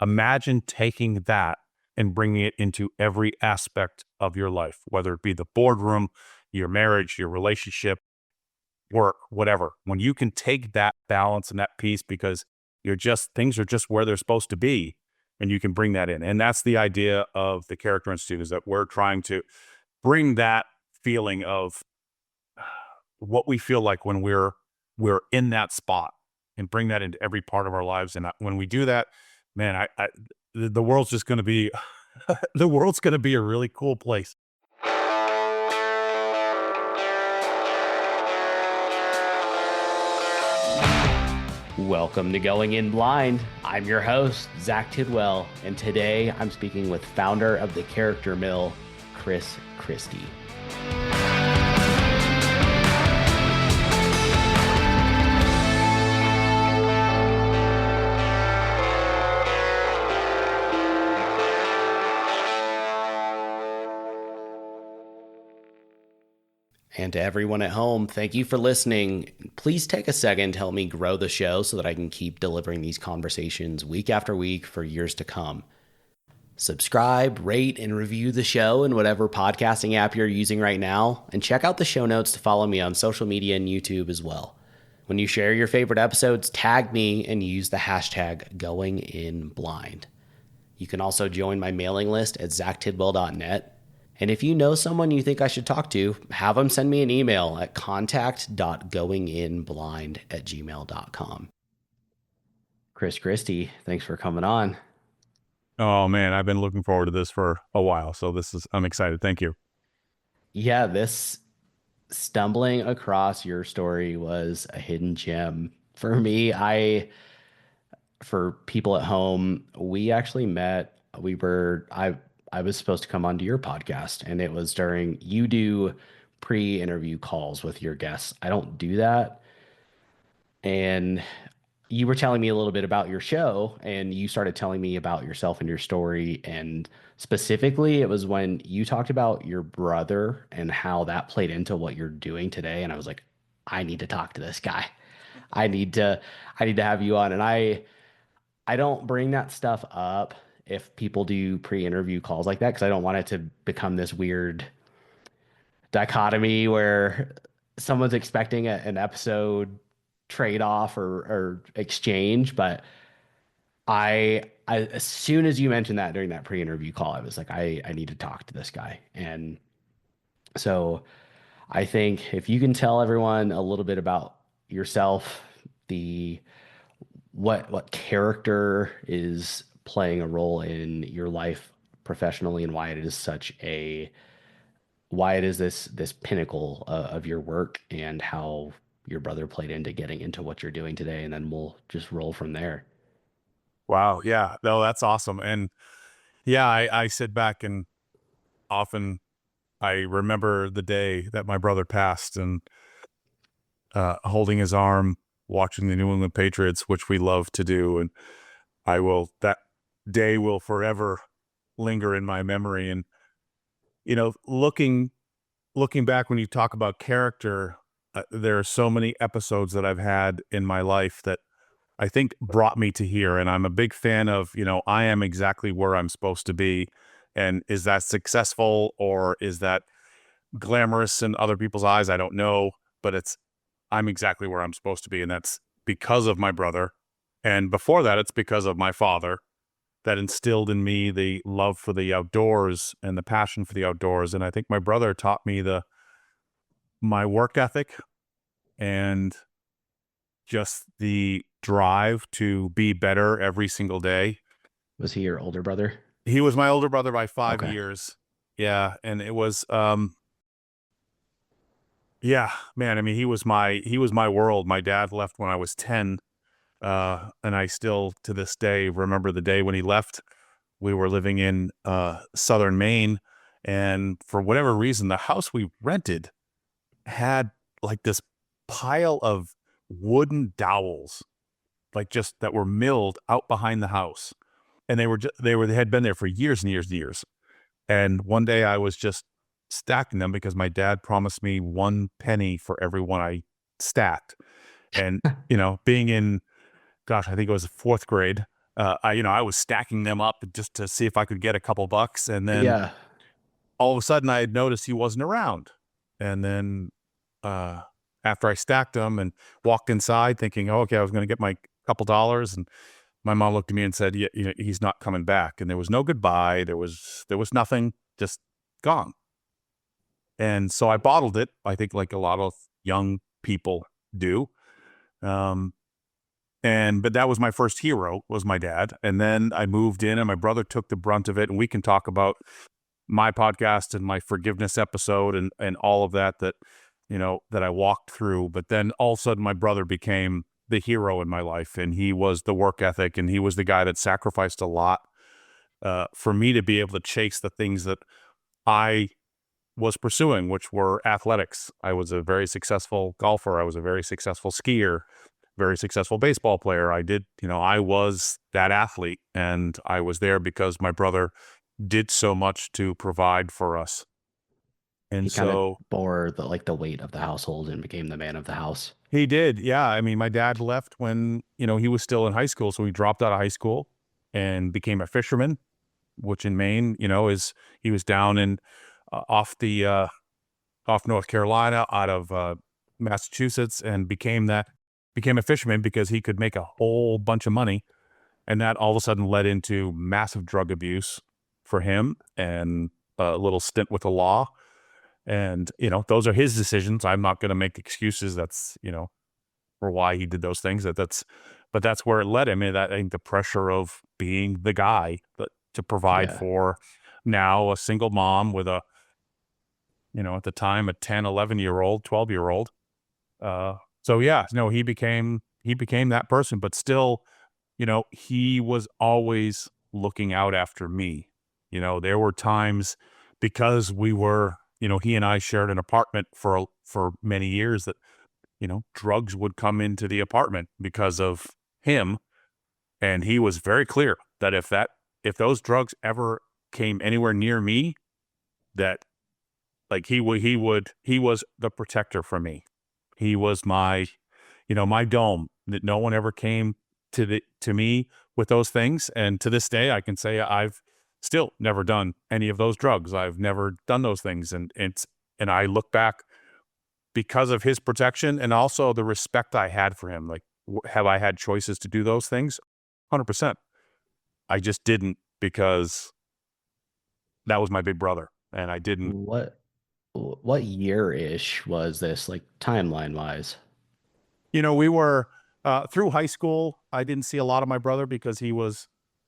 Imagine taking that and bringing it into every aspect of your life, whether it be the boardroom, your marriage, your relationship, work, whatever. When you can take that balance and that peace because things are just where they're supposed to be, and you can bring that in. And that's the idea of the Character Institute, is that we're trying to bring that feeling of what we feel like when we're in that spot, and bring that into every part of our lives. And when we do that, man, the world's just going to be the world's going to be a really cool place. Welcome to Going In Blind. I'm your host, Zach Tidwell, and today I'm speaking with founder of the Character Mill, Christie. And to everyone at home, thank you for listening. Please take a second to help me grow the show so that I can keep delivering these conversations week after week for years to come. Subscribe, rate, and review the show in whatever podcasting app you're using right now, and check out the show notes to follow me on social media and YouTube as well. When you share your favorite episodes, tag me and use the hashtag GoingInBlind. You can also join my mailing list at zachtidwell.net. And if you know someone you think I should talk to, have them send me an email at contact.goinginblind@gmail.com. Christie, thanks for coming on. Oh man, I've been looking forward to this for a while. So I'm excited. Thank you. Yeah, this stumbling across your story was a hidden gem. For me, for people at home, we actually met. I was supposed to come onto your podcast, and it was during, you do pre-interview calls with your guests. I don't do that. And you were telling me a little bit about your show, and you started telling me about yourself and your story. And specifically, it was when you talked about your brother and how that played into what you're doing today. And I was like, I need to talk to this guy. I need to, I need to have you on. And I don't bring that stuff up if people do pre-interview calls like that, because I don't want it to become this weird dichotomy where someone's expecting an episode trade-off or exchange. But as soon as you mentioned that during that pre-interview call, I was like, I need to talk to this guy. And so I think if you can tell everyone a little bit about yourself, the what character is playing a role in your life professionally, and why it is this pinnacle of your work, and how your brother played into getting into what you're doing today, and then we'll just roll from there. Wow. Yeah. No, that's awesome. And yeah, I sit back and often I remember the day that my brother passed, and holding his arm, watching the New England Patriots, which we love to do. And that day will forever linger in my memory. And, looking back, when you talk about character, there are so many episodes that I've had in my life that I think brought me to here. And I'm a big fan of, I am exactly where I'm supposed to be. And is that successful, or is that glamorous in other people's eyes? I don't know, but I'm exactly where I'm supposed to be. And that's because of my brother. And before that, it's because of my father, that instilled in me the love for the outdoors and the passion for the outdoors. And I think my brother taught me my work ethic and just the drive to be better every single day. Was he your older brother? He was my older brother by 5 Okay. years. Yeah. And it was, yeah, man. I mean, he was my world. My dad left when I was 10. And I still, to this day, remember the day when he left. We were living in southern Maine, and for whatever reason, the house we rented had like this pile of wooden dowels, like just that were milled out behind the house, and they had been there for years and years and years. And one day I was just stacking them because my dad promised me 1 penny for every one I stacked, and being in, gosh, I think it was 4th grade. I was stacking them up just to see if I could get a couple bucks. And then Yeah. all of a sudden I had noticed he wasn't around. And then uh, after I stacked them and walked inside thinking, oh, okay, I was going to get my couple dollars. And my mom looked at me and said, yeah, he's not coming back. And there was no goodbye. There was nothing, just gone. And so I bottled it. I think like a lot of young people do. Um, but that was my first hero, was my dad. And then I moved in and my brother took the brunt of it. And we can talk about my podcast and my forgiveness episode and all of that, that I walked through. But then all of a sudden my brother became the hero in my life, and he was the work ethic, and he was the guy that sacrificed a lot for me to be able to chase the things that I was pursuing, which were athletics. I was a very successful golfer. I was a very successful skier, very successful baseball player. I was that athlete, and I was there because my brother did so much to provide for us. He And kind of so bore the weight of the household and became the man of the house. he did. Yeah. I mean, my dad left when, he was still in high school. So he dropped out of high school and became a fisherman, which in Maine, is he was down in off North Carolina, out of Massachusetts, and became a fisherman because he could make a whole bunch of money. And that all of a sudden led into massive drug abuse for him and a little stint with the law. And, those are his decisions. I'm not going to make excuses. That's, for why he did those things. But that's where it led him. And I think the pressure of being the guy to provide Yeah. for now a single mom with at the time, a 10, 11-year-old, 12-year-old. So yeah, no, he became that person, but still, he was always looking out after me. There were times because he and I shared an apartment for many years that, drugs would come into the apartment because of him. And he was very clear that if those drugs ever came anywhere near me, that like he was the protector for me. He was my dome, that no one ever came to me with those things. And to this day, I can say I've still never done any of those drugs. I've never done those things. And I look back because of his protection and also the respect I had for him. Like, have I had choices to do those things? 100%. I just didn't because that was my big brother. And I didn't. What year-ish was this, like timeline wise? We were through high school. I didn't see a lot of my brother because he was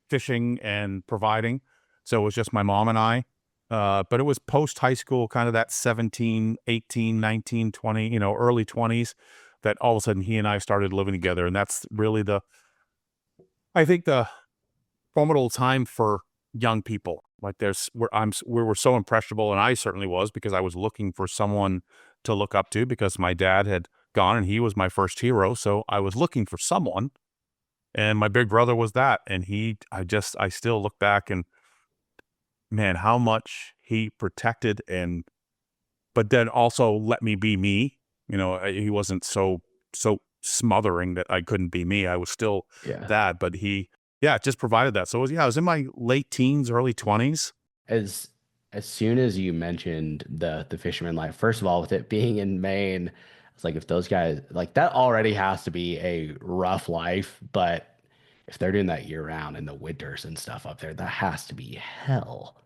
fishing and providing. So it was just my mom and I. But it was post high school, kind of that 17, 18, 19, 20, early 20s, that all of a sudden he and I started living together. And that's really I think the formidable time for young people. Like we were so impressionable, and I certainly was, because I was looking for someone to look up to because my dad had gone and he was my first hero. So I was looking for someone, and my big brother was that. And I still look back and, man, how much he protected but then also let me be me. He wasn't so smothering that I couldn't be me. I was still Yeah. that, but yeah, just provided that. So I was in my late teens, early 20s. As as soon as you mentioned the fisherman life, first of all, with it being in Maine, it's like if those guys like that already has to be a rough life, but if they're doing that year round in the winters and stuff up there, that has to be hell.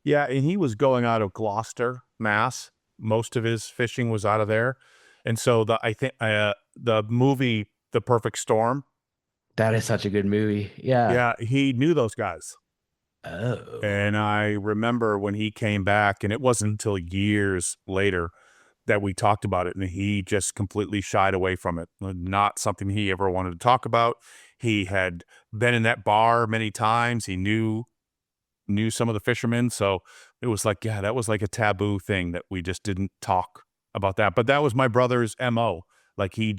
Yeah, and he was going out of Gloucester, Mass. Most of his fishing was out of there. And so I think the movie The Perfect Storm, That is such a good movie. Yeah. yeah, he knew those guys. Oh. And I remember when he came back, and it wasn't until years later that we talked about it, and he just completely shied away from it. Not something he ever wanted to talk about. He had been in that bar many times. He knew some of the fishermen, so it was like, yeah, that was like a taboo thing that we just didn't talk about that. But that was my brother's MO. Like, he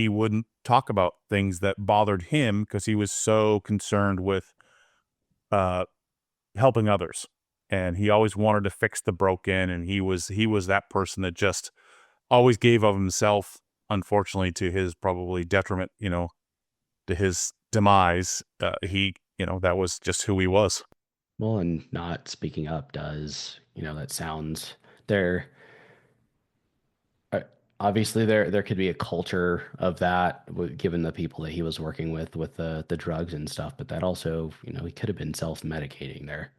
wouldn't talk about things that bothered him because he was so concerned with uh helping others. And he always wanted to fix the broken, and he was that person that just always gave of himself, unfortunately to his probably detriment, to his demise, that was just who he was. Well, and not speaking up does, that sounds there. uh, Obviously, there could be a culture of that, given the people that he was working with the drugs and stuff. But that also, he could have been self-medicating there.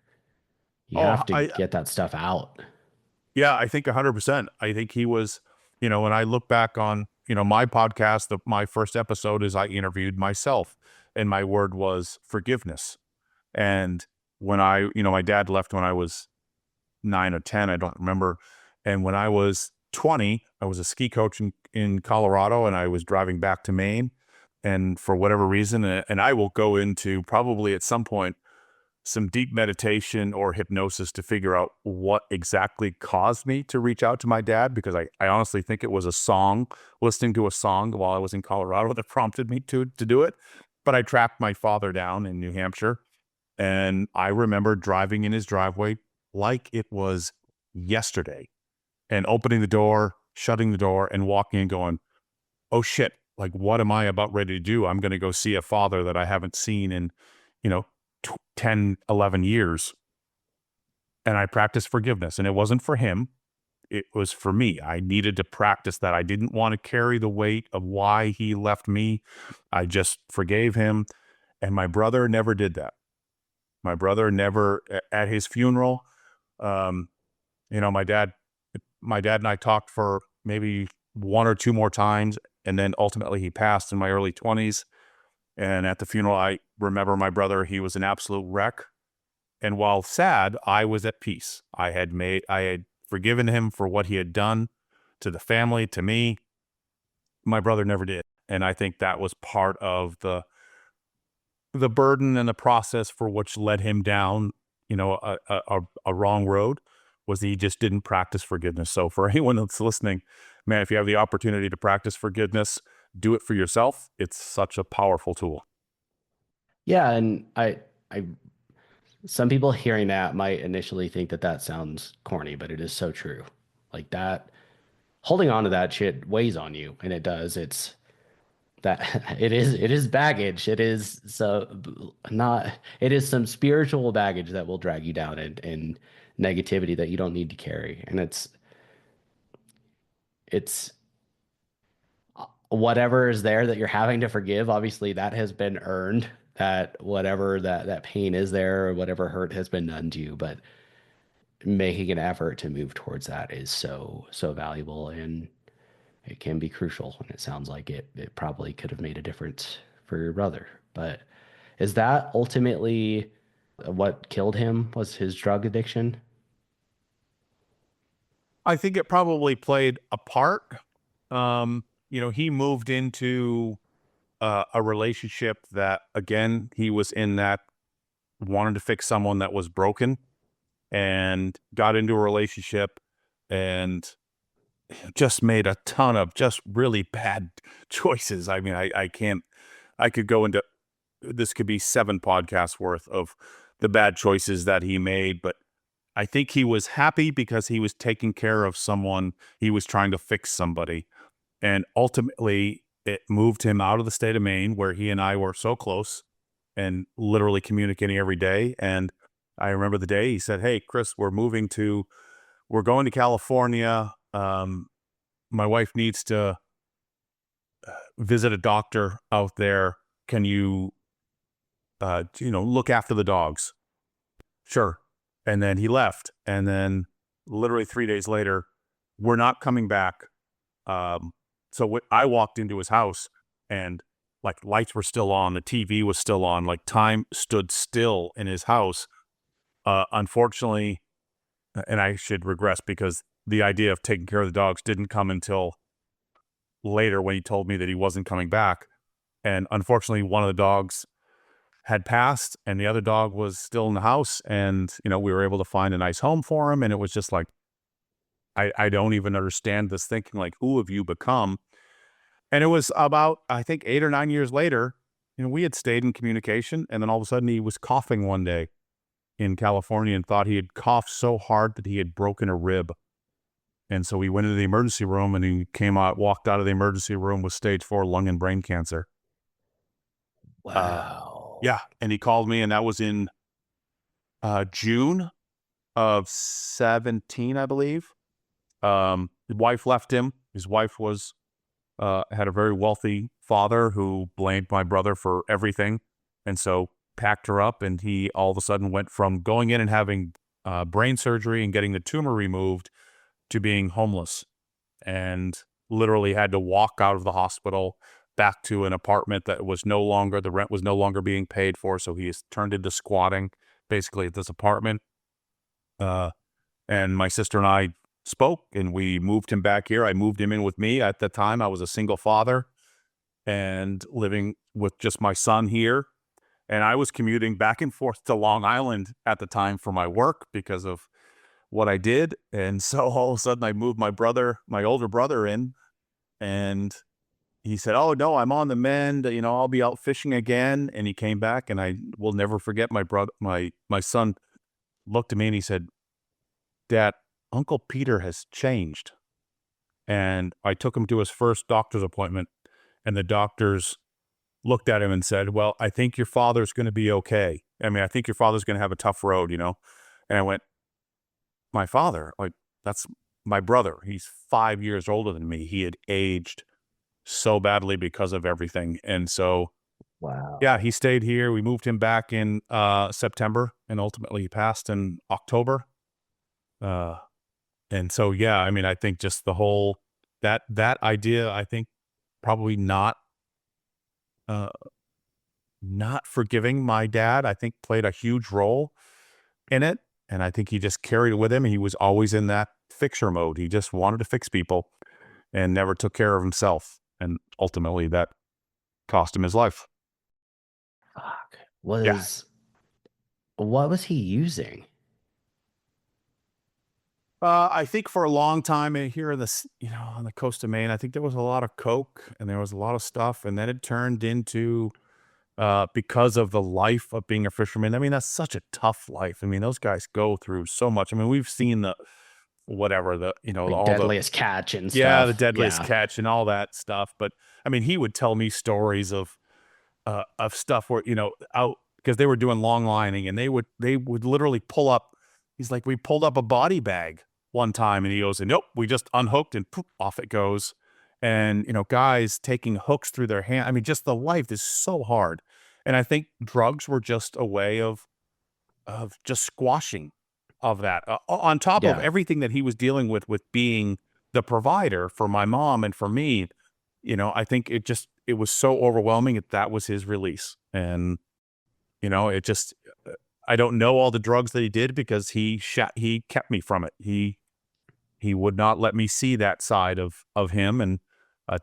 You Oh, have to get that stuff out. yeah, I think 100%. I think he was, when I look back on, my podcast, my first episode is I interviewed myself, and my word was forgiveness. And when my dad left when I was 9 or 10, I don't remember. And when I was 20, I was a ski coach in Colorado, and I was driving back to Maine. And for whatever reason, and I will go into probably at some point some deep meditation or hypnosis to figure out what exactly caused me to reach out to my dad, because I honestly think it was a song, listening to a song while I was in Colorado that prompted me to do it. But I tracked my father down in New Hampshire, and I remember driving in his driveway like it was yesterday, and opening the door, shutting the door, and walking and going, oh shit, like what am I about ready to do? I'm going to go see a father that I haven't seen in, you know, 10, 11 years. And I practiced forgiveness, and it wasn't for him. It was for me. I needed to practice that. I didn't want to carry the weight of why he left me. I just forgave him. And my brother never did that. My brother never, at his funeral, um, you know, my dad and I talked for maybe one or two more times, and then ultimately he passed in my early 20s. And at the funeral, I remember my brother, he was an absolute wreck. And while sad, I was at peace. I had forgiven him for what he had done to the family, to me. My brother never did. And I think that was part of the burden and the process for which led him down, a wrong road, was he just didn't practice forgiveness. So for anyone that's listening, man, if you have the opportunity to practice forgiveness, do it for yourself. It's such a powerful tool. Yeah, and I some people hearing that might initially think that that sounds corny, but it is so true. Like that, holding on to that shit weighs on you, and it does. It's that it is baggage. It is so not it is some spiritual baggage that will drag you down and negativity that you don't need to carry. And it's whatever is there that you're having to forgive, obviously that has been earned. That whatever that pain is there, or whatever hurt has been done to you, but making an effort to move towards that is so valuable, and it can be crucial. And it sounds like it probably could have made a difference for your brother. But is that ultimately what killed him, was his drug addiction? I think it probably played a part. He moved into a relationship that, again, he was in that wanted to fix someone that was broken, and got into a relationship and just made a ton of just really bad choices. I mean, I can't, I could go into, this could be 7 podcasts worth of the bad choices that he made, but I think he was happy because he was taking care of someone. He was trying to fix somebody. And ultimately, it moved him out of the state of Maine, where he and I were so close and literally communicating every day. And I remember the day he said, hey, Chris, we're going to California. My wife needs to visit a doctor out there. Can you, look after the dogs? Sure. And then he left. And then literally 3 days later, we're not coming back. I walked into his house, and like lights were still on, the TV was still on, like time stood still in his house. Unfortunately, and I should regress, because the idea of taking care of the dogs didn't come until later, when he told me that he wasn't coming back. And unfortunately, one of the dogs had passed, and the other dog was still in the house. And, we were able to find a nice home for him. And it was just like, I don't even understand this thinking, like, who have you become? And it was about, I think, 8 or 9 years later, we had stayed in communication. And then all of a sudden he was coughing one day in California, and thought he had coughed so hard that he had broken a rib. And so we went into the emergency room, and he walked out of the emergency room with stage 4 lung and brain cancer. Uh, Wow. yeah, and he called me, and that was in June of 17, I believe. His wife left him. His wife was had a very wealthy father who blamed my brother for everything, and so packed her up. And he all of a sudden went from going in and having brain surgery and getting the tumor removed to being homeless, and literally had to walk out of the hospital back to an apartment that was no longer the rent was no longer being paid for. So he is turned into squatting basically at this apartment. Uh, and my sister and I spoke, and we moved him back here. I moved him in with me. At the time, I was a single father and living with just my son here. And I was commuting back and forth to Long Island at the time for my work because of what I did. And so all of a sudden, I moved my older brother in, and he said, "Oh no, I'm on the mend. You know, I'll be out fishing again." And he came back, and I will never forget my son looked at me and he said, "Dad, Uncle Peter has changed." And I took him to his first doctor's appointment, and the doctors looked at him and said, "Well, I think your father's going to be okay. I mean, I think your father's going to have a tough road, you know." And I went, "My father? Like, that's my brother. He's 5 years older than me. He had aged so badly because of everything." And so, yeah, he Wow. stayed here. We moved him back in September, and ultimately he passed in October. Uh, and so, yeah, I mean, I think just the whole that idea, I think probably uh, not forgiving my dad, I think played a huge role in it. And I think he just carried it with him. He was always in that fixer mode. He just wanted to fix people and never took care of himself. And ultimately that cost him his life. Fuck. Yeah. What was he using? I think for a long time here in on the coast of Maine, I think there was a lot of coke and there was a lot of stuff. And then it turned into, because of the life of being a fisherman. I mean, that's such a tough life. I mean, those guys go through so much. I mean, we've seen whatever, Like all the, deadliest catch and yeah, the stuff. deadliest Yeah. catch and all that stuff. But I mean, he would tell me stories of stuff where, out because they were doing long lining, and they would literally pull up. He's like, we pulled up a body bag one time, and he goes, and nope, we just unhooked and poof, off it goes. And guys taking hooks through their hand. I mean, just the life is so hard. And I think drugs were just a way of just squashing of that, on top of Yeah. everything that he was dealing with being the provider for my mom and for me. I think it was so overwhelming that was his release. And it just, I don't know all the drugs that he did because he kept me from it. He would not let me see that side of him. And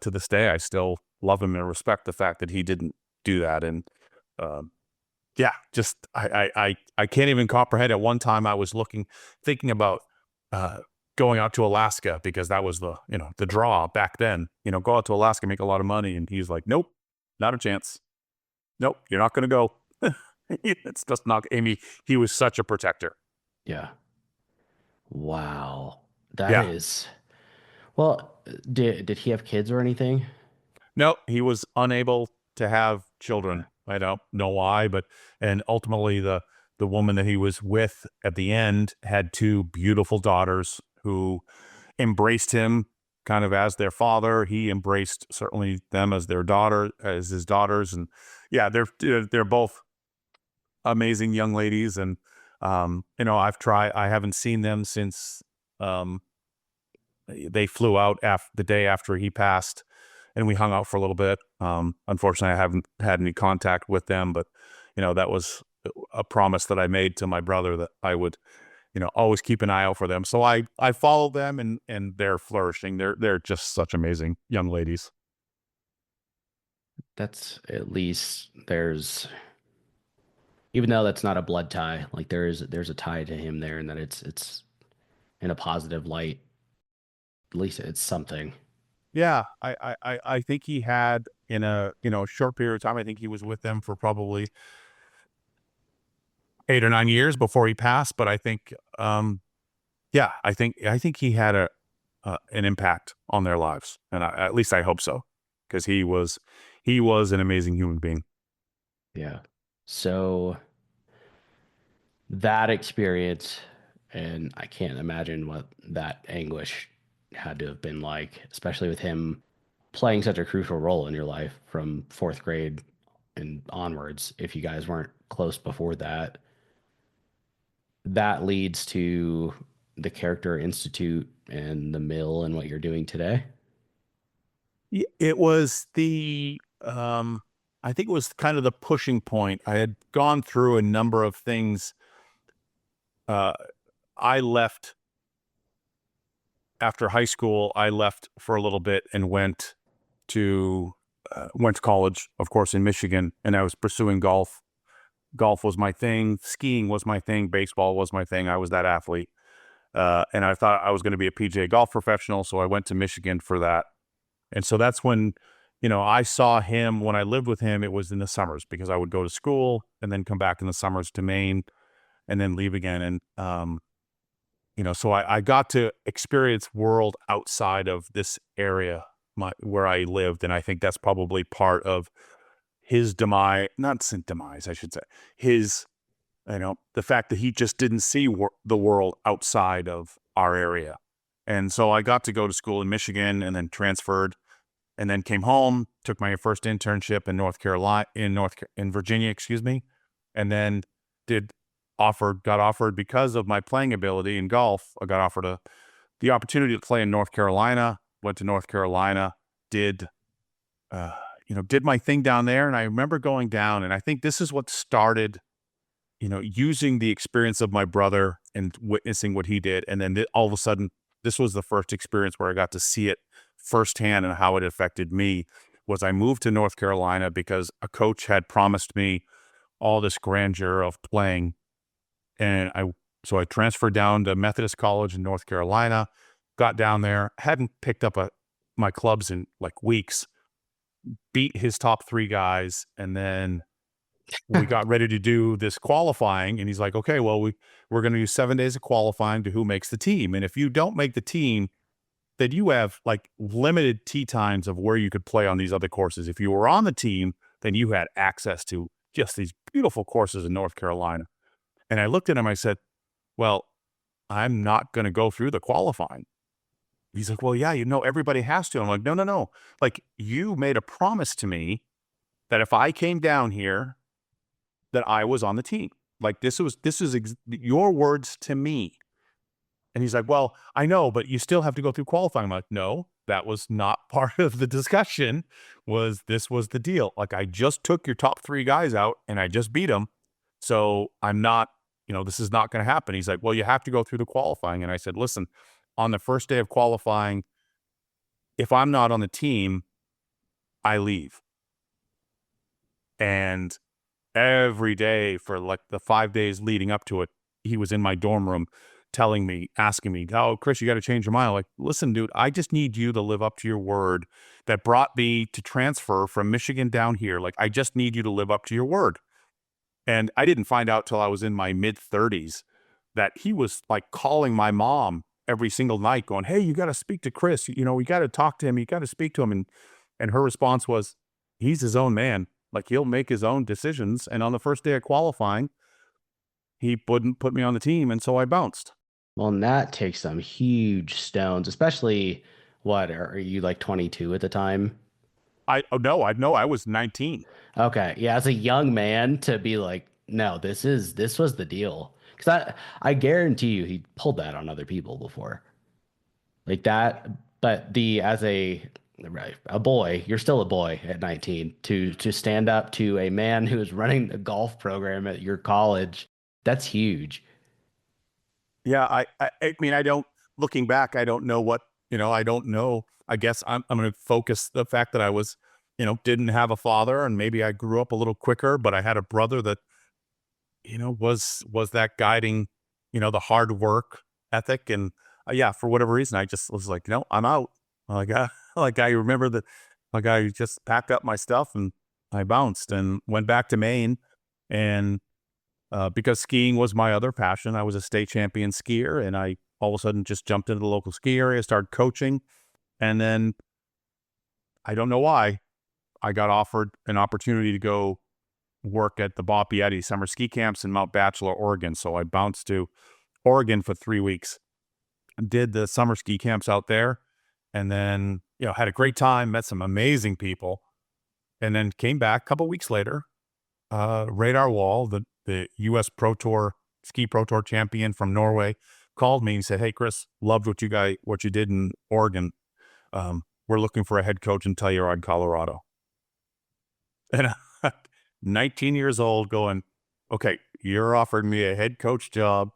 to this day I still love him and respect the fact that he didn't do that. And um yeah, just I can't even comprehend. At one time, I was thinking about uh, going out to Alaska because that was the draw back then. Go out to Alaska, make a lot of money, and he's like, "Nope, not a chance. Nope, you're not going to go." It's just not. Amy, he was such a protector. Yeah. Wow. That Yeah, is well, did he have kids or anything? no, he was unable to have children. I don't know why, but and ultimately the woman that he was with at the end had two beautiful daughters who embraced him kind of as their father. He embraced certainly them as as his daughters. And yeah, they're both amazing young ladies. And I haven't seen them since um, they flew out the day after he passed, and we hung out for a little bit. Unfortunately, I haven't had any contact with them, but that was a promise that I made to my brother that I would always keep an eye out for them. So I follow them, and they're flourishing. They're just such amazing young ladies. That's at least there's even though that's not a blood tie, like there's a tie to him there and that it's in a positive light. At least it's something. Yeah, I think he had in a short period of time. I think he was with them for probably 8 or 9 years before he passed. But I think, yeah, I think he had an impact on their lives, and at least I hope so, because he was an amazing human being. Yeah. So that experience, and I can't imagine what that anguish had to have been like, especially with him playing such a crucial role in your life from fourth grade and onwards. If you guys weren't close before that, that leads to the Character Institute and the mill and what you're doing today. It was I think it was kind of the pushing point. I had gone through a number of things. Uh, I left after high school. I left for a little bit and to went to college, of course, in Michigan, and I was pursuing golf. Golf was my thing. Skiing was my thing. Baseball was my thing. I was that athlete. And I thought I was going to be a PGA golf professional. So I went to Michigan for that. And so that's when, I saw him when I lived with him. It was in the summers because I would go to school and then come back in the summers to Maine and then leave again. And, so I got to experience world outside of this area, where I lived. And I think that's probably part of his demise, not demise, I should say, his, the fact that he just didn't see the world outside of our area. And so I got to go to school in Michigan and then transferred and then came home, took my first internship in North Carolina, in Virginia, excuse me, and then did got offered because of my playing ability in golf. I got offered the opportunity to play in North Carolina. Went to North Carolina, did uh, did my thing down there, and I remember going down, and I think this is what started, using the experience of my brother and witnessing what he did, and then all of a sudden, this was the first experience where I got to see it firsthand and how it affected me. Was I moved to North Carolina because a coach had promised me all this grandeur of playing, and I transferred down to Methodist College in North Carolina, got down there, hadn't picked up my clubs in like weeks, beat his top three guys, and then we got ready to do this qualifying, and he's like, okay, well, we're going to do 7 days of qualifying to who makes the team. And if you don't make the team, then you have like limited tee times of where you could play on these other courses. If you were on the team, then you had access to just these beautiful courses in North Carolina. And I looked at him, I said, well, I'm not going to go through the qualifying. He's like, well, yeah, everybody has to. I'm like, no, no, no. Like, you made a promise to me that if I came down here, that I was on the team. Like, this is your words to me. And he's like, well, I know, but you still have to go through qualifying. I'm like, no, that was not part of the discussion. This was the deal. Like, I just took your top three guys out and I just beat them. So I'm not, this is not going to happen. He's like, well, you have to go through the qualifying. And I said, listen, on the first day of qualifying, if I'm not on the team, I leave. And every day for like the 5 days leading up to it, he was in my dorm room telling me, asking me, oh, Chris, you got to change your mind. I'm like, listen, dude, I just need you to live up to your word that brought me to transfer from Michigan down here. Like, I just need you to live up to your word. And I didn't find out till I was in my mid 30s that he was like calling my mom every single night going, hey, you got to speak to Chris. We got to talk to him. You got to speak to him. And her response was, he's his own man. Like, he'll make his own decisions. And on the first day of qualifying, he wouldn't put me on the team. And so I bounced. Well, and that takes some huge stones, especially what are you like 22 at the time? Oh no, I know I was 19. Okay, yeah, as a young man to be like, no, this was the deal. Because I guarantee you he pulled that on other people before. Like that, but the as a boy, you're still a boy at 19 to stand up to a man who is running a golf program at your college, that's huge. Yeah, I mean, I don't, looking back, I don't know what, I don't know. I guess I'm going to focus the fact that I was, didn't have a father, and maybe I grew up a little quicker, but I had a brother that, was that guiding, the hard work ethic. And yeah, for whatever reason, I just was like, no, I'm out. Like, like I remember that, like I just packed up my stuff and I bounced and went back to Maine. And because skiing was my other passion. I was a state champion skier, and I all of a sudden just jumped into the local ski area, started coaching, and then I don't know why I got offered an opportunity to go work at the Bopieti summer ski camps in Mount Bachelor, Oregon. So I bounced to Oregon for 3 weeks, did the summer ski camps out there, and then, had a great time, met some amazing people, and then came back a couple weeks later. Radar Wall, the US Pro Tour, ski Pro Tour champion from Norway, called me and said, "Hey, Chris, loved what you did in Oregon. We're looking for a head coach in Telluride, Colorado." And 19 years old going, "Okay, you're offering me a head coach job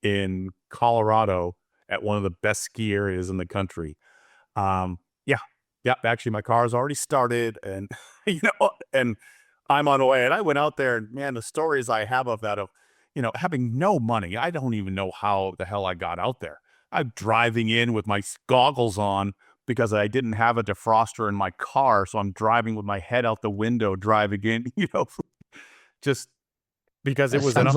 in Colorado at one of the best ski areas in the country." Yeah, yeah. Actually, my car is already started, and and I'm on the way. And I went out there, and man, the stories I have of that, of having no money. I don't even know how the hell I got out there. I'm driving in with my goggles on because I didn't have a defroster in my car, so I'm driving with my head out the window, driving in. Just because it That was an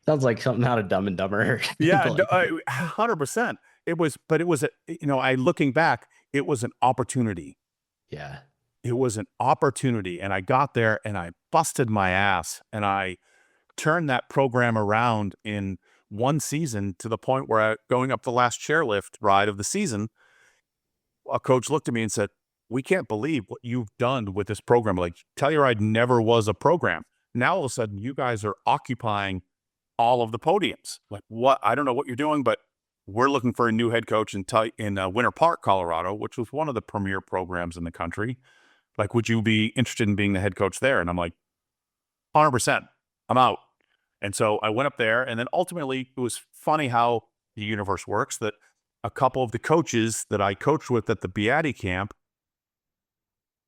sounds like something out of Dumb and Dumber. yeah, Like, 100%. But it was, I looking back, it was an opportunity. yeah, It was an opportunity, and I got there and I busted my ass, and I turned that program around in one season to the point where going up the last chairlift ride of the season, a coach looked at me and said, "We can't believe what you've done with this program. Like, Telluride never was a program. Now all of a sudden you guys are occupying all of the podiums. Like, what? I don't know what you're doing, but we're looking for a new head coach in Winter Park, Colorado, which was one of the premier programs in the country. Like, would you be interested in being the head coach there?" And I'm like, 100%, I'm out. And so I went up there, and then ultimately it was funny how the universe works, that a couple of the coaches that I coached with at the Beatty camp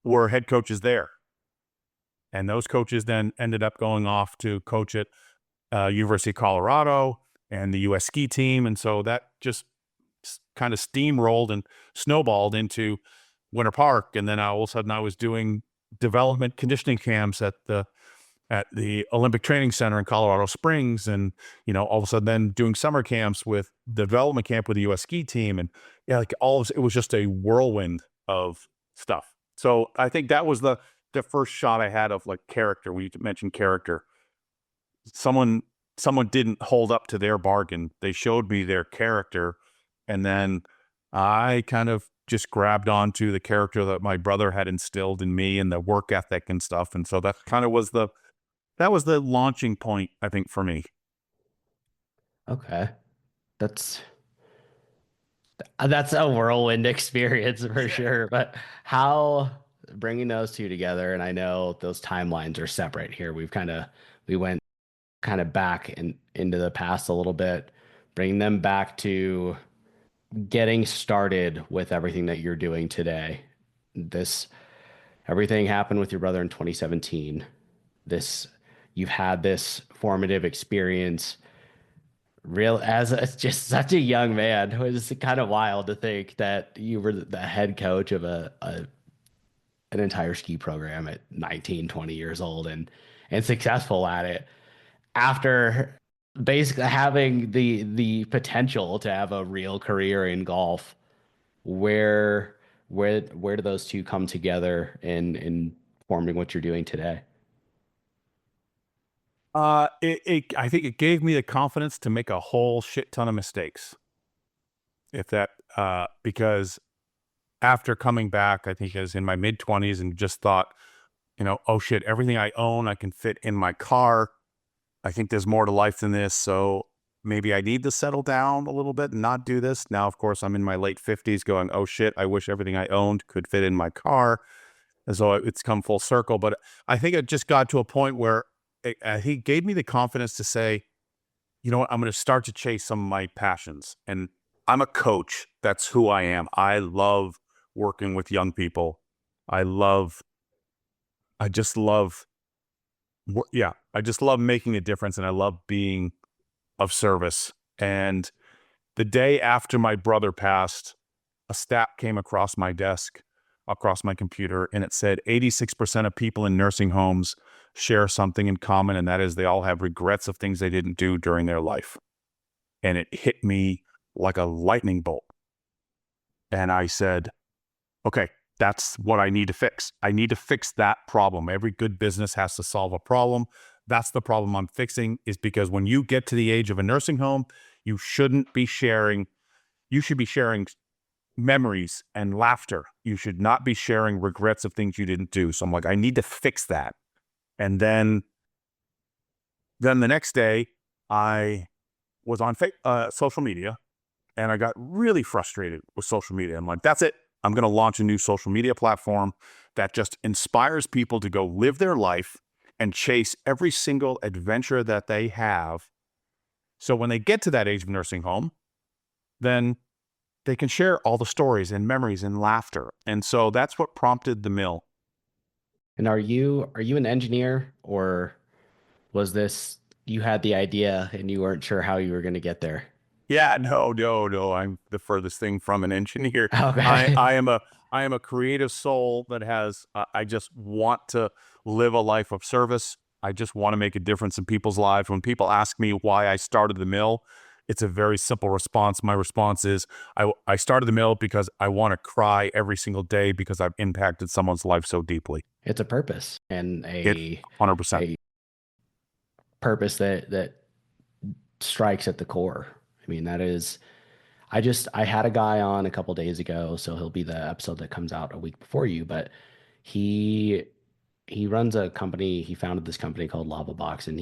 were head coaches there. And those coaches then ended up going off to coach at University of Colorado and the US ski team. And so that just kind of steamrolled and snowballed into Winter Park. And then all of a sudden I was doing development conditioning camps at the Olympic Training Center in Colorado Springs, and all of a sudden then doing summer camps with the development camp with the US ski team, and yeah, like it was just a whirlwind of stuff. So I think that was the first shot I had of like character. When you mentioned character, someone someone didn't hold up to their bargain. They showed me their character, and then I kind of just grabbed onto the character that my brother had instilled in me and the work ethic and stuff. And so that kind of was the launching point, I think, for me. okay, that's that's a whirlwind experience for sure. But how bringing those two together, and I know those timelines are separate here. We went kind of back into the past a little bit, bringing them back to getting started with everything that you're doing today. This Everything happened with your brother in 2017. This You've had this formative experience real just such a young man. It was kind of wild to think that you were the head coach of an entire ski program at 19, 20 years old and successful at it after basically having the potential to have a real career in golf. Where where do those two come together in forming what you're doing today? I think it gave me the confidence to make a whole shit ton of mistakes. If that, because after coming back, I think I was in my mid 20s and just thought, oh shit, everything I own, I can fit in my car. I think there's more to life than this. So maybe I need to settle down a little bit and not do this. Now, of course, I'm in my late 50s going, oh shit, I wish everything I owned could fit in my car. And so it's come full circle. But I think it just got to a point where he gave me the confidence to say, you know what, I'm going to start to chase some of my passions. And I'm a coach. That's who I am. I love working with young people. I love, I just love, yeah, I just love making a difference, and I love being of service. And the day after my brother passed, a stat came across my desk, across my computer, and it said 86% of people in nursing homes share something in common, and that is they all have regrets of things they didn't do during their life. And it hit me like a lightning bolt. And I said, okay, That's what I need to fix. I need to fix that problem. Every good business has to solve a problem. That's the problem I'm fixing, is because when you get to the age of a nursing home, you shouldn't be sharing, you should be sharing memories and laughter. You should not be sharing regrets of things you didn't do. So I'm like, I need to fix that. And then the next day, I was on social media, and I got really frustrated with social media. I'm like, that's it. I'm going to launch a new social media platform that just inspires people to go live their life and chase every single adventure that they have. So when they get to that age of nursing home, then they can share all the stories and memories and laughter. And so that's what prompted the mill. And are you an engineer, or was this you had the idea and you weren't sure how you were going to get there? Yeah, no. I'm the furthest thing from an engineer. I Okay. I am a I am a creative soul that has. I just want to live a life of service. I just want to make a difference in people's lives. When people ask me why I started the mill, it's a very simple response. My response is, I started the mill because I want to cry every single day because I've impacted someone's life so deeply. It's a purpose, and It 100%. a purpose that strikes at the core. I mean, that is I had a guy on a couple days ago, so he'll be the episode that comes out a week before you, but he he runs a company. He founded this company called Lava Box, and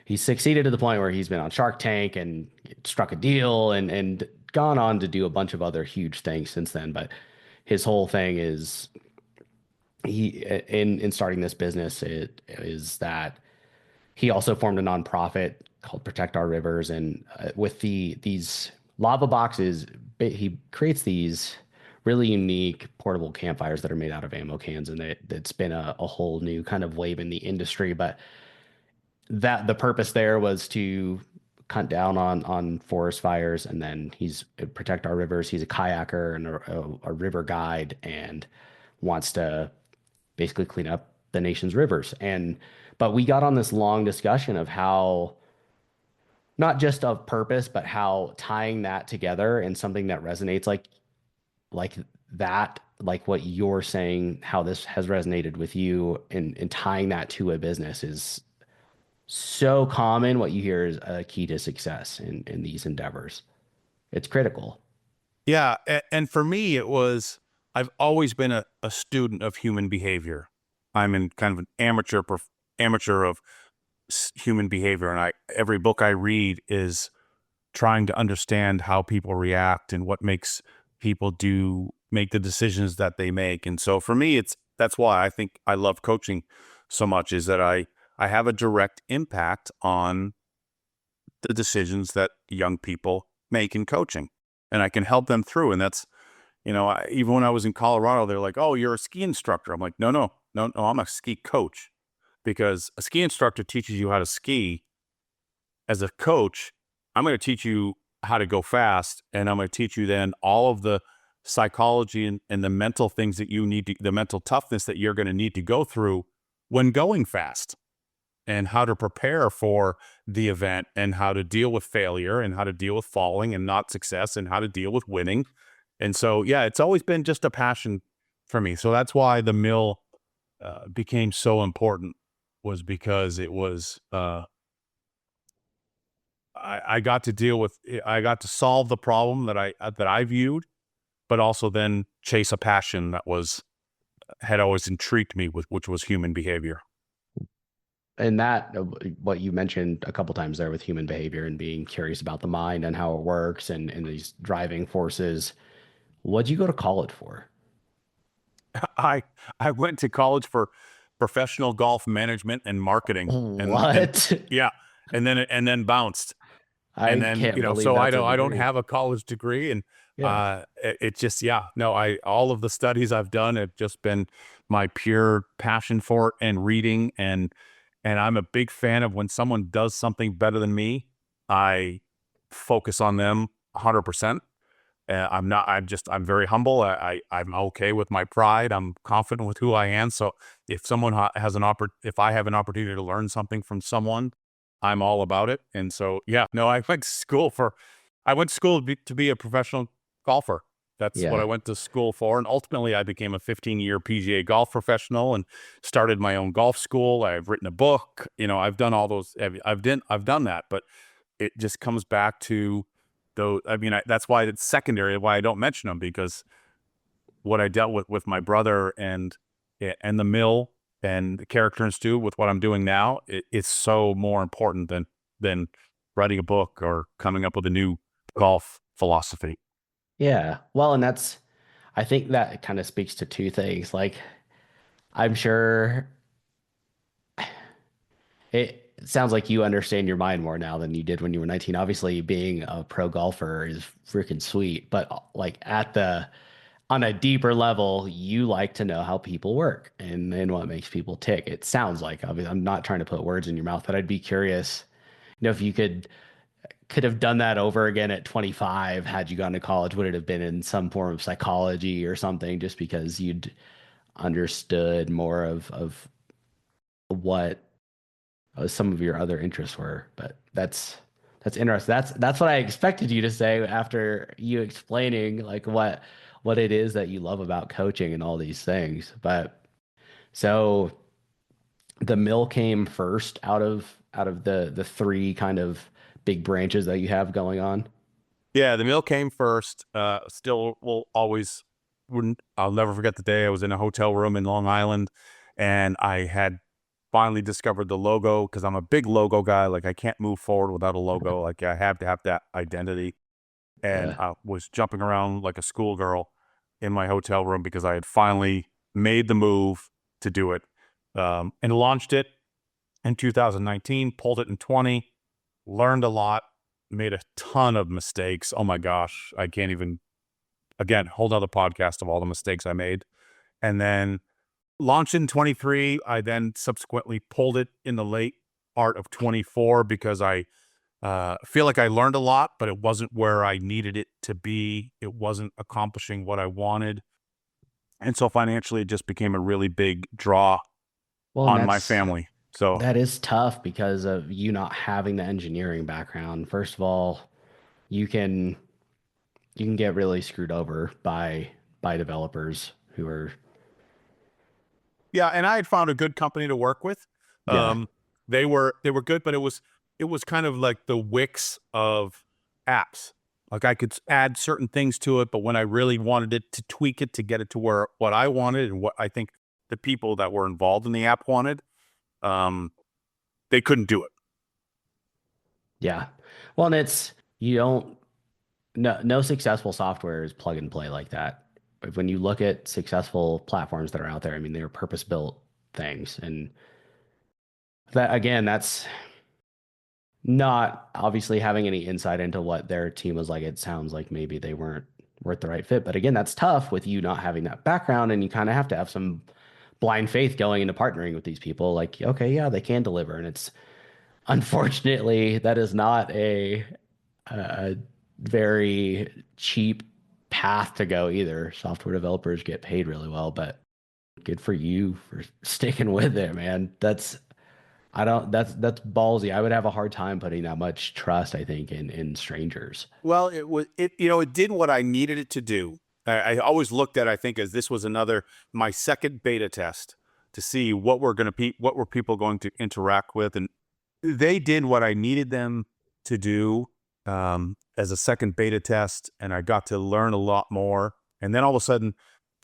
he's succeeded to the point where he's been on Shark Tank and struck a deal and gone on to do a bunch of other huge things since then. But his whole thing is he in starting this business, it is that he also formed a nonprofit called Protect Our Rivers, and with these lava boxes, he creates these really unique portable campfires that are made out of ammo cans, and it's been a whole new kind of wave in the industry. But that the purpose there was to cut down on forest fires, and then he's protect our rivers. He's a kayaker and a river guide, and wants to basically clean up the nation's rivers. And but we got on this long discussion of how not just of purpose, but how tying that together and something that resonates like that, like what you're saying, how this has resonated with you, and tying that to a business is so common. What you hear is a key to success in these endeavors. It's critical. Yeah, and for me, I've always been a student of human behavior. I'm in kind of an amateur of human behavior, and I every book I read is trying to understand how people react and what makes people make the decisions that they make. And so for me, that's why I think I love coaching so much, is that I have a direct impact on the decisions that young people make in coaching, and I can help them through. And that's, even when I was in Colorado, they're like, "Oh, you're a ski instructor." I'm like, No, I'm a ski coach, because a ski instructor teaches you how to ski. As a coach, I'm going to teach you how to go fast, and I'm going to teach you then all of the psychology and the mental things that the mental toughness that you're going to need to go through when going fast, and how to prepare for the event, and how to deal with failure, and how to deal with falling and not success, and how to deal with winning. And so, yeah, it's always been just a passion for me. So that's why the mill became so important, was because it was, I got to I got to solve the problem that I viewed, but also then chase a passion that had always intrigued me, which was human behavior. And that, what you mentioned a couple times there with human behavior and being curious about the mind and how it works and these driving forces. What'd you go to college for? I I went to college for professional golf management and marketing, and What? yeah, and then bounced. And I then, can't believe so that's a I don't degree. have a college degree, and Yeah. it just, yeah, no, I all of the studies I've done have just been my pure passion for it, and reading, and I'm a big fan of when someone does something better than me, I focus on them 100%. I'm very humble. I'm okay with my pride. I'm confident with who I am. So if someone if I have an opportunity to learn something from someone, I'm all about it. And so, yeah, no, I went to school to be a professional golfer. That's what I Yeah. went to school for. And ultimately, I became a 15-year PGA golf professional and started my own golf school. I've written a book. I've done all those. I've done that, but it just comes back to those. I mean, that's why it's secondary. Why I don't mention them, because what I dealt with my brother and the mill and the character and stew with what I'm doing now, it's so more important than writing a book or coming up with a new golf philosophy. Yeah. Well, and I think that kind of speaks to two things. Like, I'm sure it sounds like you understand your mind more now than you did when you were 19. Obviously, being a pro golfer is freaking sweet, but like on a deeper level, you like to know how people work and what makes people tick. It sounds like, obviously, I'm not trying to put words in your mouth, but I'd be curious, if you could have done that over again at 25 had you gone to college, would it have been in some form of psychology or something just because you'd understood more of what some of your other interests were? But that's interesting. That's what I expected you to say after you explaining like what it is that you love about coaching and all these things. But so the mill came first out of the three kind of big branches that you have going on. Yeah, the meal came first. Still will always wouldn't I'll never forget the day I was in a hotel room in Long Island and I had finally discovered the logo because I'm a big logo guy. Like I can't move forward without a logo. Like I have to have that identity. And Yeah. I was jumping around like a schoolgirl in my hotel room because I had finally made the move to do it. And launched it in 2019, pulled it in 20, learned a lot, made a ton of mistakes. Oh my gosh, I can't even, again, whole nother podcast of all the mistakes I made. And then launched in 23. I then subsequently pulled it in the late part of 24 because I feel like I learned a lot, but it wasn't where I needed it to be. It wasn't accomplishing what I wanted. And so financially, it just became a really big draw Well, and on my family. So that is tough because of you not having the engineering background. First of all, you can you can get really screwed over by developers who are, yeah, and I had found a good company to work with. yeah. Um, they were good, but it was kind of like the Wix of apps. Like I could add certain things to it, but when I really wanted it to tweak it to get it to where what I wanted and what I think the people that were involved in the app wanted, um, they couldn't do it. Yeah. Well, and it's you don't no successful software is plug and play like that. When you look at successful platforms that are out there, I mean, they're purpose-built things. And that again, that's not obviously having any insight into what their team was like. It sounds like maybe they weren't worth the right fit. But again, that's tough with you not having that background, and you kind of have to have some blind faith going into partnering with these people. Like, okay, yeah, they can deliver, and it's unfortunately that is not a very cheap path to go either. Software developers get paid really well, but good for you for sticking with it, man. I don't that's ballsy. I would have a hard time putting that much trust, I think, in strangers. Well, it did what I needed it to do. I always looked at, I think, as this was my second beta test to see what were people going to interact with, and they did what I needed them to do as a second beta test, and I got to learn a lot more. And then all of a sudden,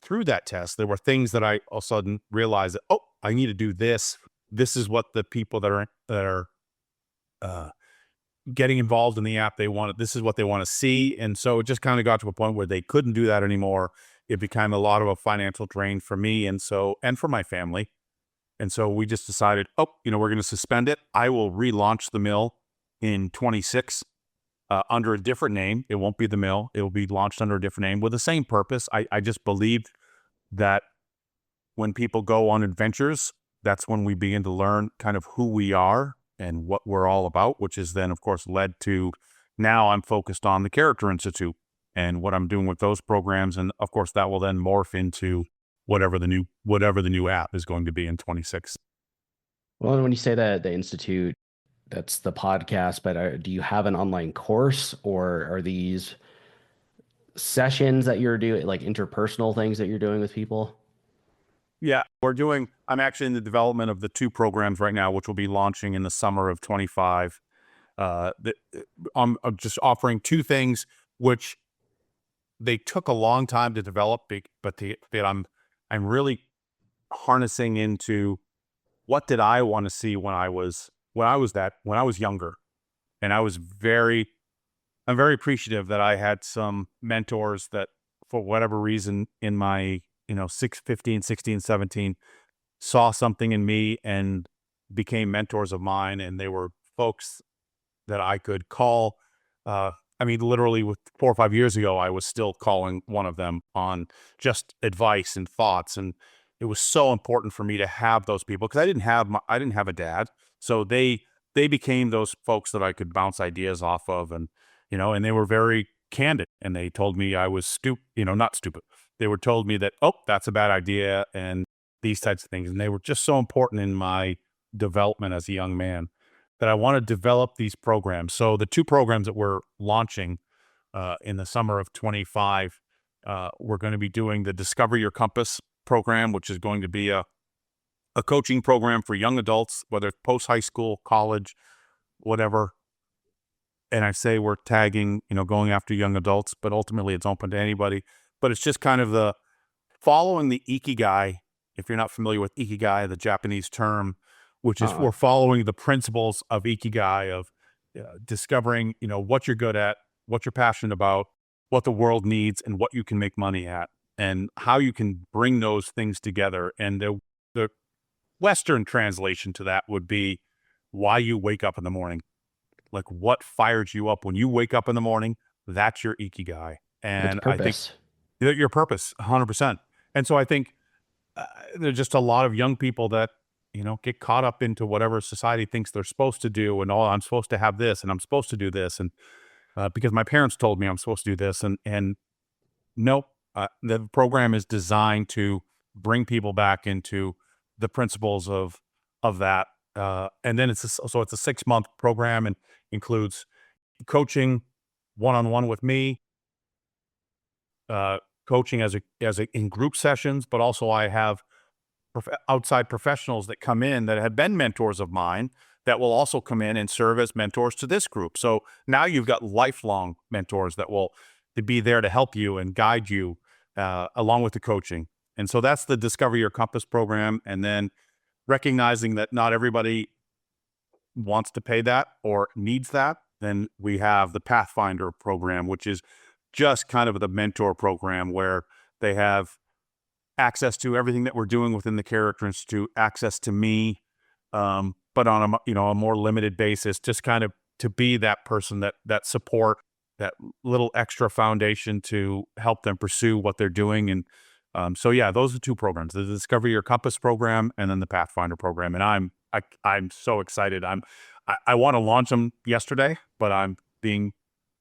through that test, there were things that I all of a sudden realized that, oh, I need to do this. This is what the people that are uh, getting involved in the app they wanted. This is what they want to see, and so it just kind of got to a point where they couldn't do that anymore. It became a lot of a financial drain for me, and for my family. And so we just decided, oh, we're going to suspend it. I will relaunch the mill in 26 under a different name. It won't be the mill. It will be launched under a different name with the same purpose. I just believed that when people go on adventures, that's when we begin to learn kind of who we are and what we're all about, which is then, of course, led to now I'm focused on the Character Institute and what I'm doing with those programs. And of course, that will then morph into whatever the new app is going to be in 26. Well, and when you say that the Institute, that's the podcast, but do you have an online course or are these sessions that you're doing, like interpersonal things that you're doing with people? Yeah, I'm actually in the development of the two programs right now, which will be launching in the summer of 25. I'm just offering two things, which they took a long time to develop, but that I'm really harnessing into what did I want to see when I was younger, and I'm very appreciative that I had some mentors that, for whatever reason, in my 15, 16, 17, saw something in me and became mentors of mine, and they were folks that I could call. I mean, literally, with 4 or 5 years ago, I was still calling one of them on just advice and thoughts, and it was so important for me to have those people because I didn't have a dad, so they became those folks that I could bounce ideas off of, and and they were very candid, and they told me I was not stupid. They were told me that, oh, that's a bad idea, and these types of things, and they were just so important in my development as a young man that I want to develop these programs. So the two programs that we're launching in the summer of 25, we're going to be doing the Discover Your Compass program, which is going to be a coaching program for young adults, whether it's post high school, college, whatever. And I say we're tagging, going after young adults, but ultimately it's open to anybody. But it's just kind of the following the ikigai. If you're not familiar with ikigai, the Japanese term, which is Uh, we're following the principles of ikigai of discovering, what you're good at, what you're passionate about, what the world needs, and what you can make money at, and how you can bring those things together. And the Western translation to that would be why you wake up in the morning. Like what fires you up when you wake up in the morning? That's your ikigai. it's And I think purpose. your purpose, 100%. And so I think there's just a lot of young people that get caught up into whatever society thinks they're supposed to do, and oh, I'm supposed to have this, and I'm supposed to do this, and because my parents told me I'm supposed to do this, and nope, the program is designed to bring people back into the principles of that, and then so it's a 6 month program and includes coaching one on one with me, uh, coaching as a in group sessions, but also I have outside professionals that come in that have been mentors of mine that will also come in and serve as mentors to this group. So now you've got lifelong mentors that will to be there to help you and guide you along with the coaching. And so that's the Discover Your Compass program. And then recognizing that not everybody wants to pay that or needs that, then we have the Pathfinder program, which is just kind of the mentor program where they have access to everything that we're doing within the Character Institute, access to me, but on a more limited basis, just kind of to be that person that support, that little extra foundation to help them pursue what they're doing. And so yeah, those are two programs: the Discover Your Compass program and then the Pathfinder program. And I'm so excited. I want to launch them yesterday, but I'm being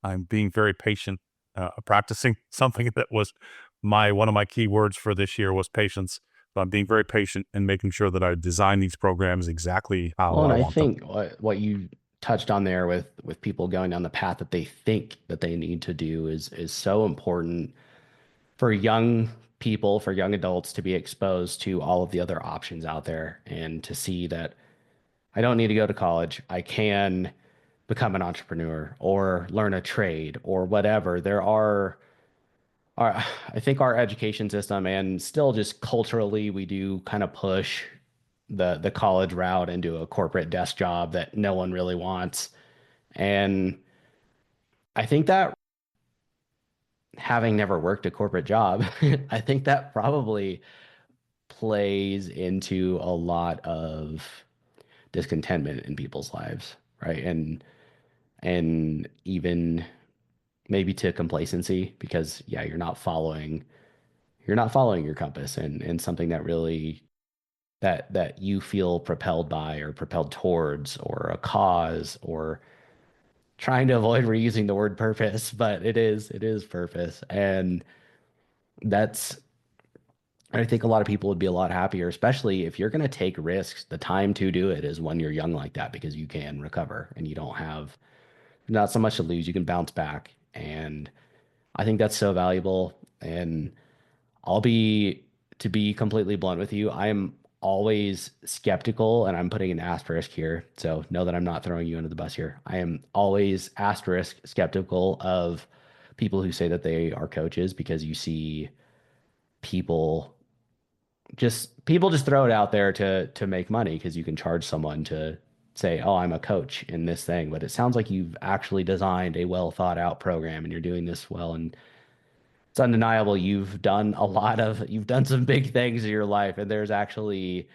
very patient, practicing something that was one of my key words for this year was patience. So I'm being very patient and making sure that I design these programs exactly how Well, and I I want them. think what you touched on there with people going down the path that they think that they need to do is so important for young people, for young adults to be exposed to all of the other options out there and to see that I don't need to go to college. I can become an entrepreneur or learn a trade or whatever. There are I think our education system and still just culturally we do kind of push the college route into a corporate desk job that no one really wants. And I think that having never worked a corporate job, I think that probably plays into a lot of discontentment in people's lives, right? And even maybe to complacency because yeah, you're not following your compass and something that really that you feel propelled by or propelled towards or a cause or trying to avoid reusing the word purpose, but it is purpose. And that's I think a lot of people would be a lot happier, especially if you're going to take risks. The time to do it is when you're young like that because you can recover and you don't have not so much to lose. You can bounce back. And I think that's so valuable. And I'll be, to be completely blunt with you, I am always skeptical, and I'm putting an asterisk here. So know that I'm not throwing you under the bus here. I am always asterisk skeptical of people who say that they are coaches because you see people people just throw it out there to make money because you can charge someone to say, "Oh, I'm a coach in this thing." But it sounds like you've actually designed a well thought out program and you're doing this well. And it's undeniable you've done some big things in your life, and there's actually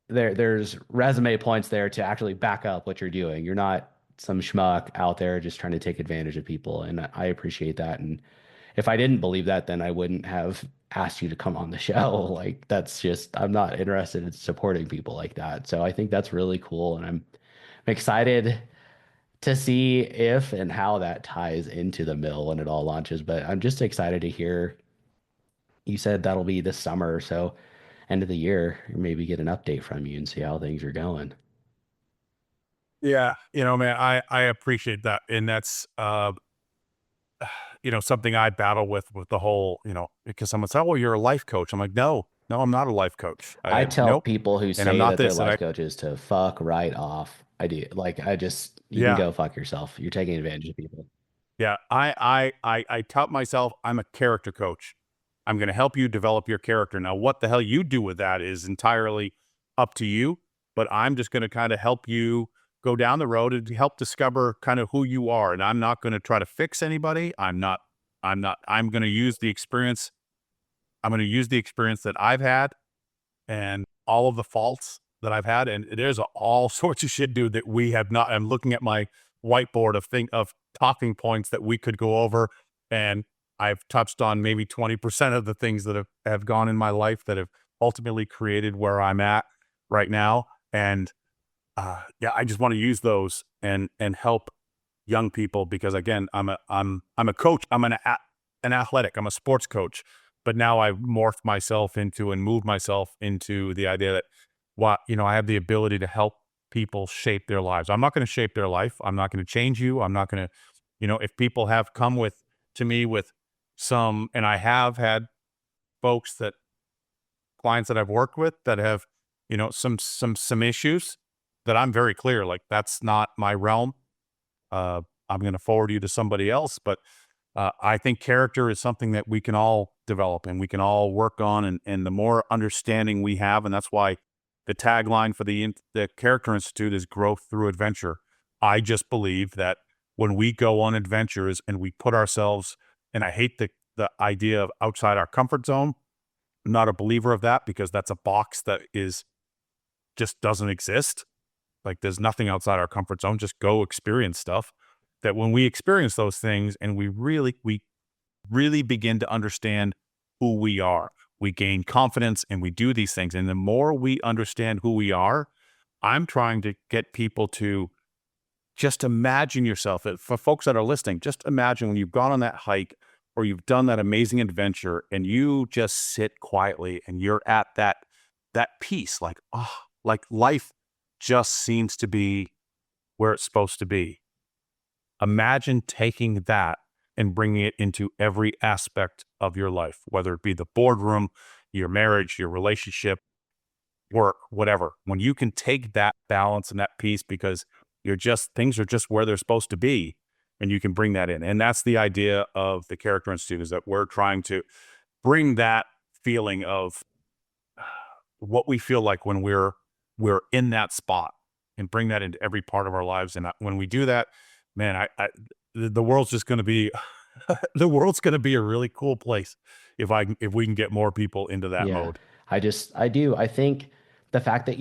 there's resume points there to actually back up what you're doing. You're not some schmuck out there just trying to take advantage of people, and I appreciate that. And if I didn't believe that, then I wouldn't have asked you to come on the show. Like that's just I'm not interested in supporting people like that. So I think that's really cool, and I'm excited to see if and how that ties into the mill when it all launches. But I'm just excited to hear you said that'll be this summer, so end of the year, maybe get an update from you and see how things are going. Yeah, man, I appreciate that, and that's something I battle with the whole, because someone said, "Oh, you're a life coach." I'm like, "No, no, I'm not a life coach. I I tell nope, people who and I'm say not that they're this." And life I coaches to fuck right off. I do. Like, you can yeah, go fuck yourself. You're taking advantage of people. yeah, I tout myself, I'm a character coach. I'm gonna help you develop your character. Now, what the hell you do with that is entirely up to you, but I'm just gonna kinda help you go down the road and help discover kind of who you are, and I'm not gonna try to fix anybody. I'm gonna use the experience that I've had and all of the faults that I've had, and there's all sorts of shit, dude, that we have not. I'm looking at my whiteboard of talking points that we could go over, and I've touched on maybe 20% of the things that have gone in my life that have ultimately created where I'm at right now. And yeah, I just want to use those and help young people because again, I'm a coach. An athletic. I'm a sports coach, but now I've morphed myself into and moved myself into the idea that I have the ability to help people shape their lives. I'm not going to shape their life. I'm not going to change you. I'm not going to, if people have come with to me with some, and I have had folks that clients that I've worked with that have, some issues that I'm very clear, like that's not my realm. I'm going to forward you to somebody else. But I think character is something that we can all develop and we can all work on. And the more understanding we have, and that's why the tagline for the Character Institute is growth through adventure. I just believe that when we go on adventures and we put ourselves, and I hate the idea of outside our comfort zone. I'm not a believer of that because that's a box that is just doesn't exist. Like there's nothing outside our comfort zone. Just go experience stuff. That when we experience those things and we really begin to understand who we are, we gain confidence and we do these things. And the more we understand who we are, I'm trying to get people to just imagine yourself. For folks that are listening, just imagine when you've gone on that hike or you've done that amazing adventure and you just sit quietly and you're at that peace, like, oh, like life just seems to be where it's supposed to be. Imagine taking that and bringing it into every aspect of your life, whether it be the boardroom, your marriage, your relationship, work, whatever. When you can take that balance and that peace because things are just where they're supposed to be, and you can bring that in. And that's the idea of the Character Institute is that we're trying to bring that feeling of what we feel like when we're in that spot and bring that into every part of our lives. And when we do that, man, the world's just going to be the world's going to be a really cool place if we can get more people into that Yeah. mode. I do. I think the fact that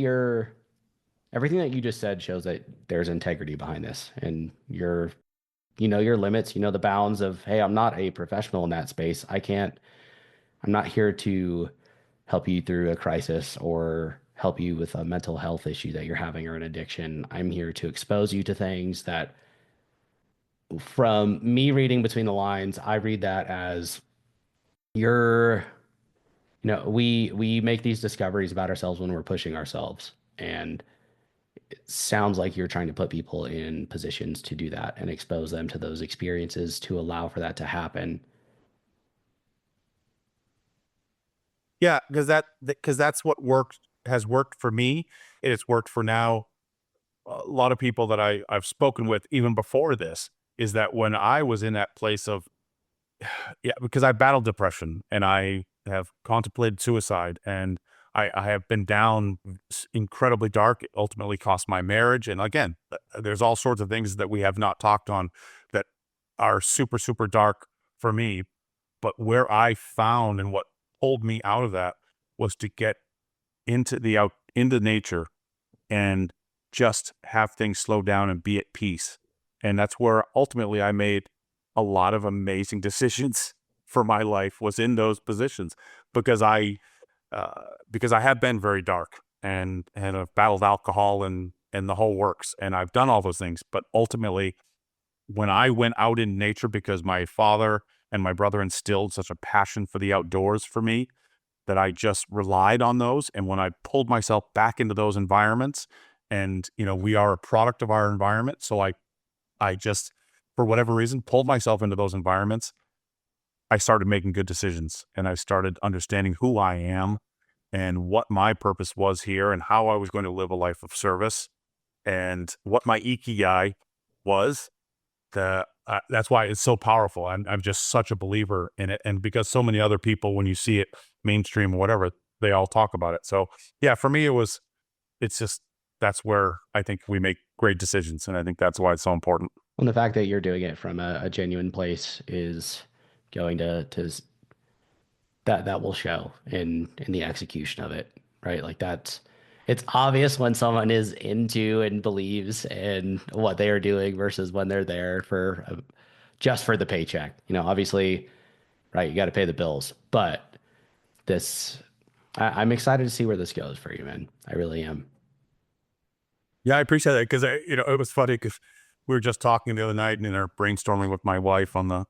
everything that you just said shows that there's integrity behind this, and you know your limits, you know the bounds of, hey, I'm not a professional in that space. I'm not here to help you through a crisis or help you with a mental health issue that you're having or an addiction. I'm here to expose you to things that, from me reading between the lines, I read that as you're, we make these discoveries about ourselves when we're pushing ourselves. And It sounds like you're trying to put people in positions to do that and expose them to those experiences to allow for that to happen. Yeah, because that's what worked has worked for me. It's worked for now a lot of people that I've spoken with even before this, is that when I was in that place of yeah, because I battled depression and I have contemplated suicide and I have been down incredibly dark. It ultimately cost my marriage. And again, there's all sorts of things that we have not talked on that are super, super dark for me. But where I found and what pulled me out of that was to get into nature and just have things slow down and be at peace. And that's where ultimately I made a lot of amazing decisions for my life, was in those positions because because I have been very dark and I've battled alcohol and the whole works, and I've done all those things. But ultimately, when I went out in nature, because my father and my brother instilled such a passion for the outdoors for me, that I just relied on those. And when I pulled myself back into those environments, and we are a product of our environment, so I just, for whatever reason, pulled myself into those environments. I started making good decisions, and I started understanding who I am and what my purpose was here and how I was going to live a life of service and what my ikigai was. That's why it's so powerful. I'm just such a believer in it, and because so many other people, when you see it mainstream or whatever, they all talk about it. So yeah, for me, it's just that's where I think we make great decisions, and I think that's why it's so important. And the fact that you're doing it from a genuine place is going that will show in the execution of it, right? Like that's it's obvious when someone is into and believes in what they are doing versus when they're there for just for the paycheck. Obviously, right? You got to pay the bills, but this I'm excited to see where this goes for you, man. I really am. Yeah, I appreciate that because it was funny because we were just talking the other night and in our brainstorming with my wife on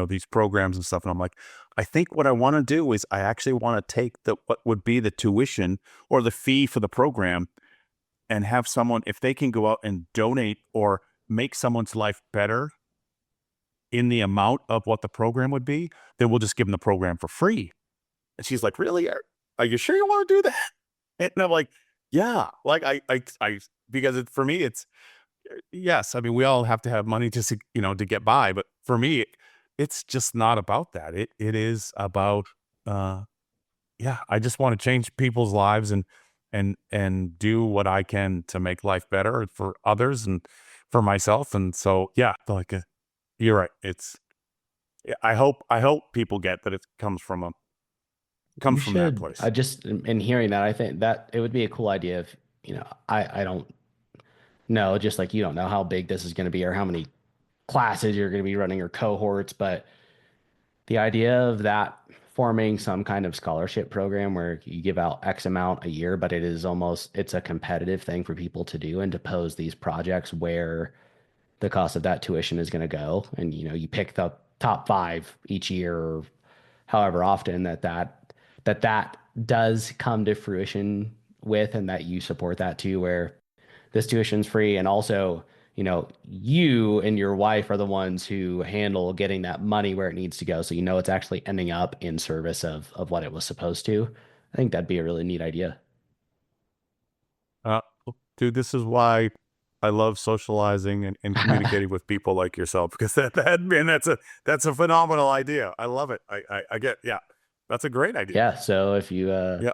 these programs and stuff, and I'm like, I think what I want to do is I actually want to take the what would be the tuition or the fee for the program and have someone, if they can go out and donate or make someone's life better in the amount of what the program would be, then we'll just give them the program for free. And she's like, really? Are you sure you want to do that? And I'm like, yeah, like because for me, it's, yes, I mean, we all have to have money to, to get by. But for me, it's just not about that. It is about, uh, yeah, I just want to change people's lives and do what I can to make life better for others and for myself. And so, yeah, like you're right. Yeah, I hope people get that it You comes from that should. place. I just in hearing that, I think that it would be a cool idea if, I don't know, just like you don't know how big this is going to be or how many classes you're going to be running or cohorts, but the idea of that forming some kind of scholarship program where you give out X amount a year, but it's a competitive thing for people to do and to pose these projects where the cost of that tuition is going to go. And, you pick the top five each year or however often that does come to fruition with, and that you support that too, where this tuition's free. And also, you and your wife are the ones who handle getting that money where it needs to go. So, it's actually ending up in service of what it was supposed to. I think that'd be a really neat idea. Uh, Dude, this is why I love socializing and communicating with people like yourself, because that man, that's a phenomenal idea. I love it. I get, yeah, that's a great idea. Yeah. So Yeah, if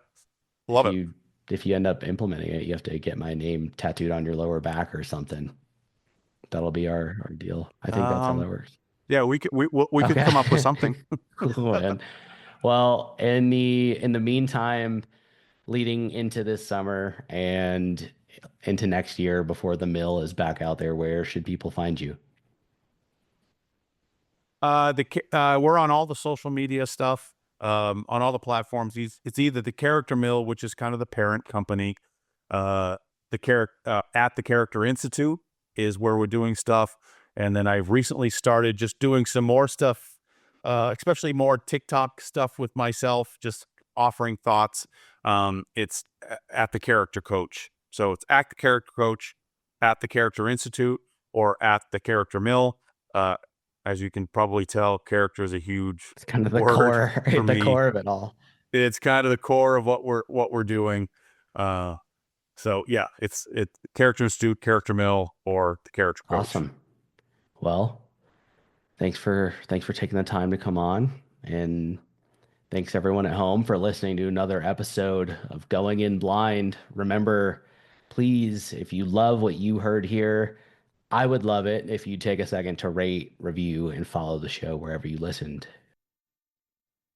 love it. you if you end up implementing it, you have to get my name tattooed on your lower back or something. That'll be our deal. I think that's how that Um, works. yeah, we could come up with Okay. something. Cool, man. Well, in the meantime, leading into this summer and into next year before the mill is back out there, where should people find you? We're on all the social media stuff, on all the platforms. It's either the Character Mill, which is kind of the parent company, uh, at the Character Institute is where we're doing stuff, and then I've recently started just doing some more stuff, especially more TikTok stuff with myself, just offering thoughts. It's at the Character Coach. So it's at the Character Coach, at the Character Institute, or at the Character Mill. Uh, as you can probably tell, character is a huge It's kind of the word core, for the me. core of it all. It's kind of the core of what we're doing. Uh, so yeah, it's Character Institute, Character Mill, or the Character Coach. Awesome. Well, thanks for taking the time to come on, and thanks everyone at home for listening to another episode of Going In Blind. Remember, please, if you love what you heard here, I would love it if you take a second to rate, review, and follow the show wherever you listened.